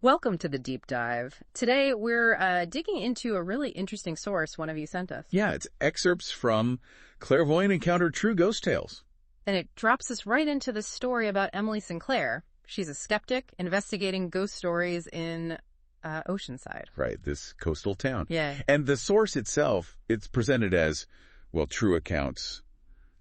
Welcome to the deep dive. Today we're digging into a really interesting source one of you sent us. Yeah, it's excerpts from Clairvoyant Encounter True Ghost Tales. And it drops us right into the story about Emily Sinclair. She's a skeptic investigating ghost stories in Oceanside. Right, this coastal town. Yeah. And the source itself, it's presented as, well, true accounts,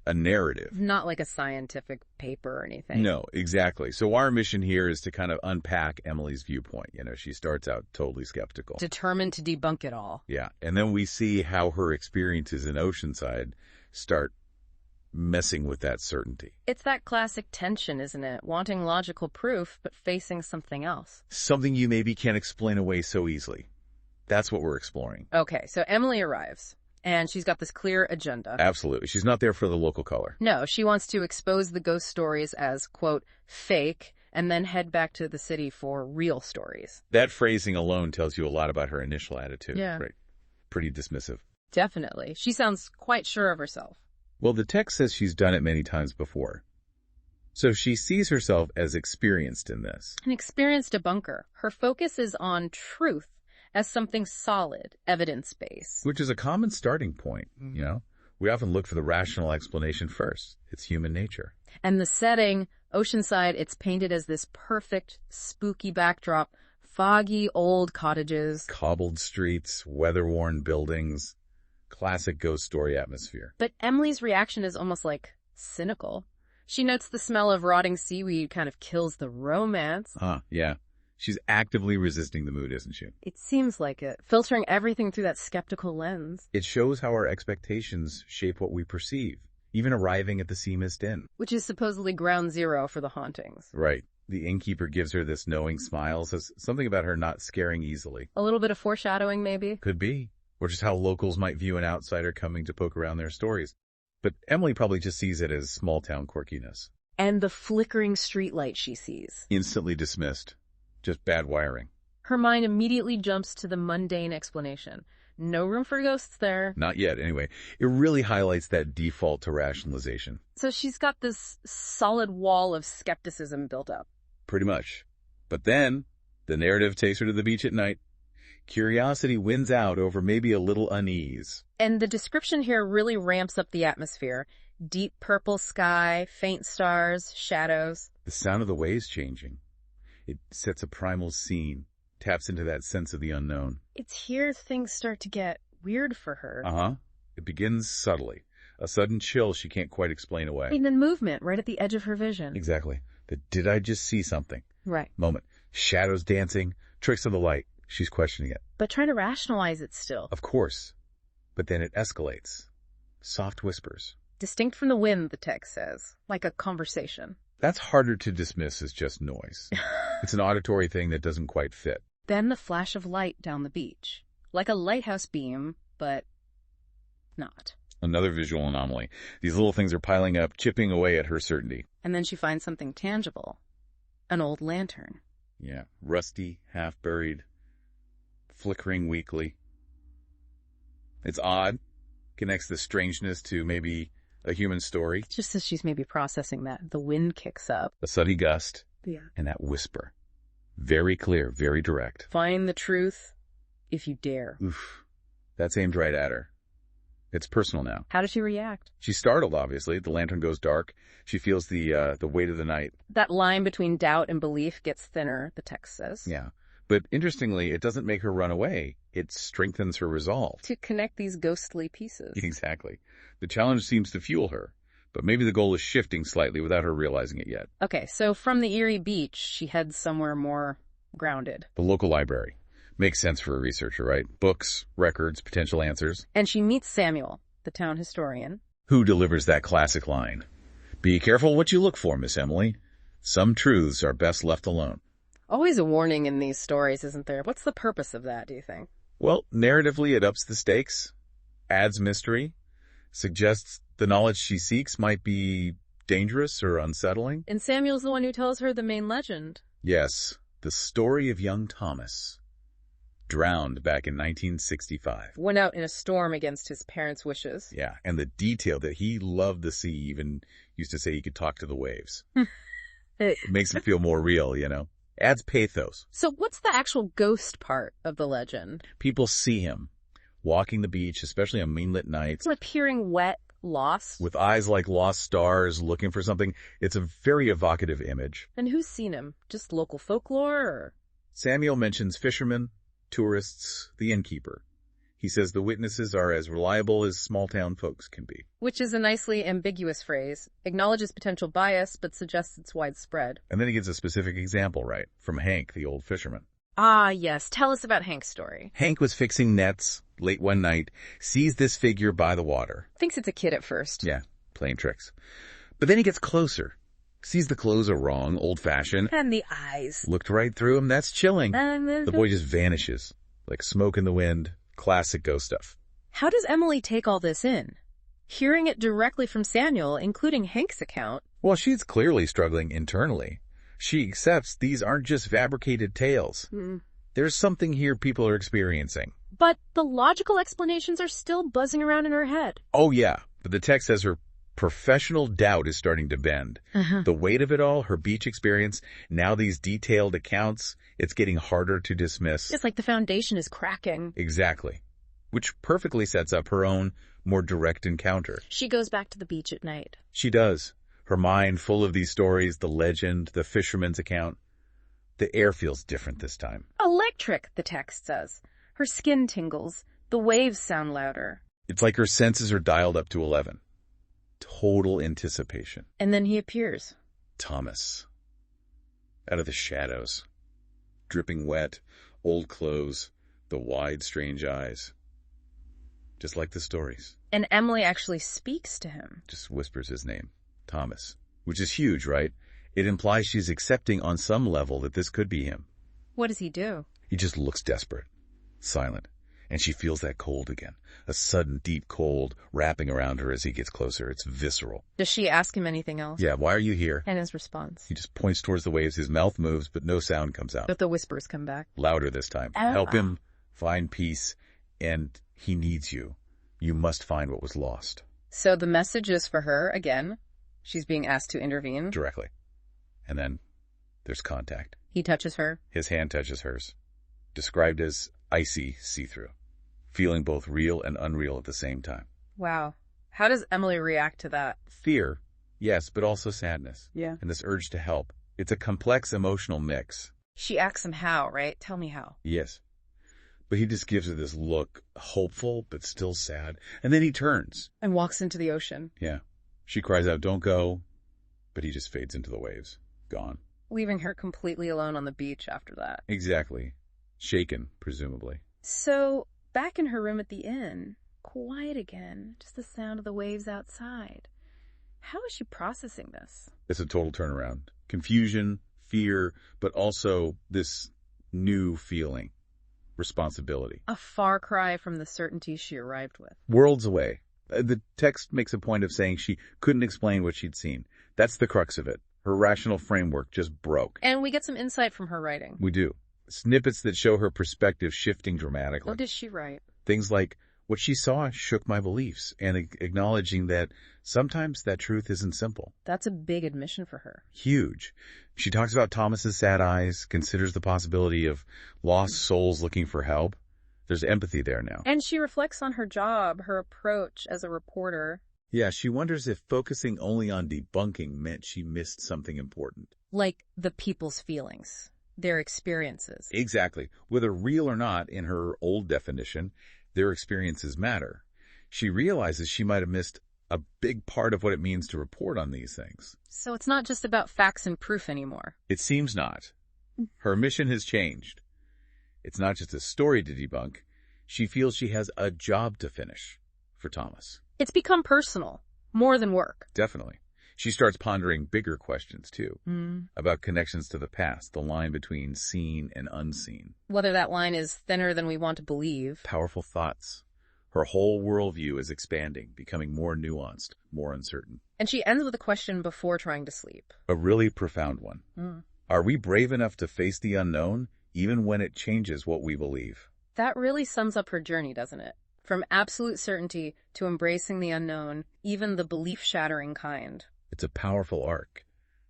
a narrative. Not like a scientific paper or anything. No, exactly. So our mission here is to kind of unpack Emily's viewpoint. You know, she starts out totally skeptical. Determined to debunk it all. Yeah, and then we see how her experiences in Oceanside start messing with that certainty. It's that classic tension, isn't it? Wanting logical proof, but facing something else. Something you maybe can't explain away so easily. That's what we're exploring. Okay, so Emily arrives. And she's got this clear agenda. Absolutely. She's not there for the local color. No, she wants to expose the ghost stories as, quote, fake, and then head back to the city for real stories. That phrasing alone tells you a lot about her initial attitude. Yeah. Right. Pretty dismissive. Definitely. She sounds quite sure of herself. Well, the text says she's done it many times before. So she sees herself as experienced in this. An experienced debunker. Her focus is on truth as something solid, evidence-based. Which is a common starting point, you know? We often look for the rational explanation first. It's human nature. And the setting, Oceanside, it's painted as this perfect, spooky backdrop. Foggy, old cottages. Cobbled streets, weather-worn buildings. Classic ghost story atmosphere. But Emily's reaction is almost like cynical. She notes the smell of rotting seaweed kind of kills the romance. Yeah. She's actively resisting the mood, isn't she? It seems like it, filtering everything through that skeptical lens. It shows how our expectations shape what we perceive, even arriving at the Sea Mist Inn. Which is supposedly ground zero for the hauntings. Right. The innkeeper gives her this knowing smile, says something about her not scaring easily. A little bit of foreshadowing, maybe? Could be. Or just how locals might view an outsider coming to poke around their stories. But Emily probably just sees it as small-town quirkiness. And the flickering streetlight she sees. Instantly dismissed. Just bad wiring. Her mind immediately jumps to the mundane explanation. No room for ghosts there. Not yet, anyway. It really highlights that default to rationalization. So she's got this solid wall of skepticism built up. Pretty much. But then, the narrative takes her to the beach at night. Curiosity wins out over maybe a little unease. And the description here really ramps up the atmosphere. Deep purple sky, faint stars, shadows. The sound of the waves changing. It sets a primal scene, taps into that sense of the unknown. It's here things start to get weird for her. It begins subtly. A sudden chill she can't quite explain away. And then movement right at the edge of her vision. Exactly. The did I just see something? Right. Moment. Shadows dancing, tricks of the light. She's questioning it. But trying to rationalize it still. Of course. But then it escalates. Soft whispers. Distinct from the wind, the text says. Like a conversation. That's harder to dismiss as just noise. It's an auditory thing that doesn't quite fit. Then the flash of light down the beach. Like a lighthouse beam, but not. Another visual anomaly. These little things are piling up, chipping away at her certainty. And then she finds something tangible. An old lantern. Yeah, rusty, half-buried, flickering weakly. It's odd. Connects the strangeness to maybe a human story. Just as she's maybe processing that, the wind kicks up. A sudden gust. Yeah. And that whisper. Very clear, very direct. Find the truth if you dare. Oof. That's aimed right at her. It's personal now. How does she react? She's startled, obviously. The lantern goes dark. She feels the weight of the night. That line between doubt and belief gets thinner, the text says. Yeah. But interestingly, it doesn't make her run away. It strengthens her resolve. To connect these ghostly pieces. Exactly. The challenge seems to fuel her. But maybe the goal is shifting slightly without her realizing it yet. Okay, so from the eerie beach, she heads somewhere more grounded. The local library. Makes sense for a researcher, right? Books, records, potential answers. And she meets Samuel, the town historian. Who delivers that classic line? Be careful what you look for, Miss Emily. Some truths are best left alone. Always a warning in these stories, isn't there? What's the purpose of that, do you think? Well, narratively, it ups the stakes, adds mystery, suggests the knowledge she seeks might be dangerous or unsettling. And Samuel's the one who tells her the main legend. Yes, the story of young Thomas. Drowned back in 1965. Went out in a storm against his parents' wishes. Yeah, and the detail that he loved the sea, even used to say he could talk to the waves. It makes it feel more real, you know? Adds pathos. So what's the actual ghost part of the legend? People see him walking the beach, especially on moonlit nights, Appearing wet, lost. with eyes like lost stars looking for something. It's a very evocative image. And who's seen him? Just local folklore or? Samuel mentions fishermen, tourists, the innkeeper. He says the witnesses are as reliable as small-town folks can be. Which is a nicely ambiguous phrase. Acknowledges potential bias, but suggests it's widespread. And then he gives a specific example, right, from Hank, the old fisherman. Ah, yes. Tell us about Hank's story. Hank was fixing nets late one night, sees this figure by the water. Thinks it's a kid at first. Yeah, playing tricks. But then he gets closer, sees the clothes are wrong, old-fashioned. And the eyes. Looked right through him. That's chilling. The boy just vanishes, like smoke in the wind. Classic ghost stuff. How does Emily take all this in? Hearing it directly from Samuel, including Hank's account. Well, she's clearly struggling internally. She accepts these aren't just fabricated tales. There's something here people are experiencing. But the logical explanations are still buzzing around in her head. Oh, yeah. But the text says her professional doubt is starting to bend. The weight of it all, her beach experience, now these detailed accounts, it's getting harder to dismiss. It's like the foundation is cracking. Exactly. Which perfectly sets up her own, more direct encounter. She goes back to the beach at night. She does. Her mind full of these stories, the legend, the fisherman's account. The air feels different this time. Electric, the text says. Her skin tingles. The waves sound louder. It's like her senses are dialed up to 11. Total anticipation. And then he appears. Thomas. Out of the shadows. Dripping wet, old clothes, the wide, strange eyes. Just like the stories. And Emily actually speaks to him. Just whispers his name. Thomas. Which is huge, right? It implies she's accepting on some level that this could be him. What does he do? He just looks desperate. Silent. And she feels that cold again. A sudden, deep cold wrapping around her as he gets closer. It's visceral. Does she ask him anything else? Yeah, why are you here? And his response? He just points towards the waves. His mouth moves, but no sound comes out. But the whispers come back. Louder this time. Help him find peace, and he needs you. You must find what was lost. So the message is for her, again. She's being asked to intervene. Directly. And then there's contact. He touches her. His hand touches hers. Described as icy see-through. Feeling both real and unreal at the same time. Wow. How does Emily react to that? Fear, yes, but also sadness. Yeah. And this urge to help. It's a complex emotional mix. She asks him how, right? Tell me how. Yes. But he just gives her this look, hopeful, but still sad. And then he turns. And walks into the ocean. Yeah. She cries out, "Don't go." But he just fades into the waves. Gone. Leaving her completely alone on the beach after that. Exactly. Shaken, presumably. So, back in her room at the inn, quiet again, just the sound of the waves outside. How is she processing this? It's a total turnaround. Confusion, fear, but also this new feeling. Responsibility. A far cry from the certainty she arrived with. Worlds away. The text makes a point of saying she couldn't explain what she'd seen. That's the crux of it. Her rational framework just broke. And we get some insight from her writing. We do. Snippets that show her perspective shifting dramatically. What does she write? Things like, what she saw shook my beliefs, and acknowledging that sometimes that truth isn't simple. That's a big admission for her. Huge. She talks about Thomas's sad eyes, considers the possibility of lost souls looking for help. There's empathy there now. And she reflects on her job, her approach as a reporter. Yeah, she wonders if focusing only on debunking meant she missed something important. Like the people's feelings, their experiences. Exactly. Whether real or not, in her old definition, their experiences matter. She realizes she might have missed a big part of what it means to report on these things. So it's not just about facts and proof anymore. It seems not. Her mission has changed. It's not just a story to debunk. She feels she has a job to finish for Thomas. It's become personal, more than work. Definitely. She starts pondering bigger questions, too, about connections to the past, the line between seen and unseen. Whether that line is thinner than we want to believe. Powerful thoughts. Her whole worldview is expanding, becoming more nuanced, more uncertain. And she ends with a question before trying to sleep. A really profound one. Are we brave enough to face the unknown, even when it changes what we believe? That really sums up her journey, doesn't it? From absolute certainty to embracing the unknown, even the belief-shattering kind. It's a powerful arc.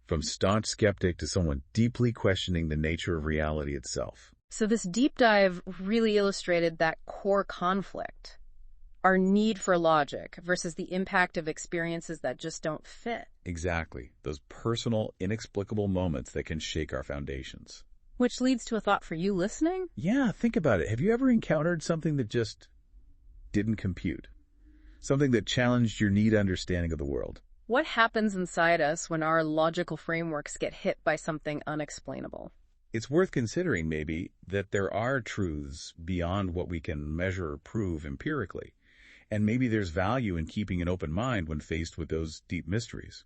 From staunch skeptic to someone deeply questioning the nature of reality itself. So this deep dive really illustrated that core conflict, our need for logic versus the impact of experiences that just don't fit. Exactly. Those personal, inexplicable moments that can shake our foundations. Which leads to a thought for you listening. Yeah, think about it. Have you ever encountered something that just didn't compute? Something that challenged your neat understanding of the world? What happens inside us when our logical frameworks get hit by something unexplainable? It's worth considering, maybe, that there are truths beyond what we can measure or prove empirically. And maybe there's value in keeping an open mind when faced with those deep mysteries.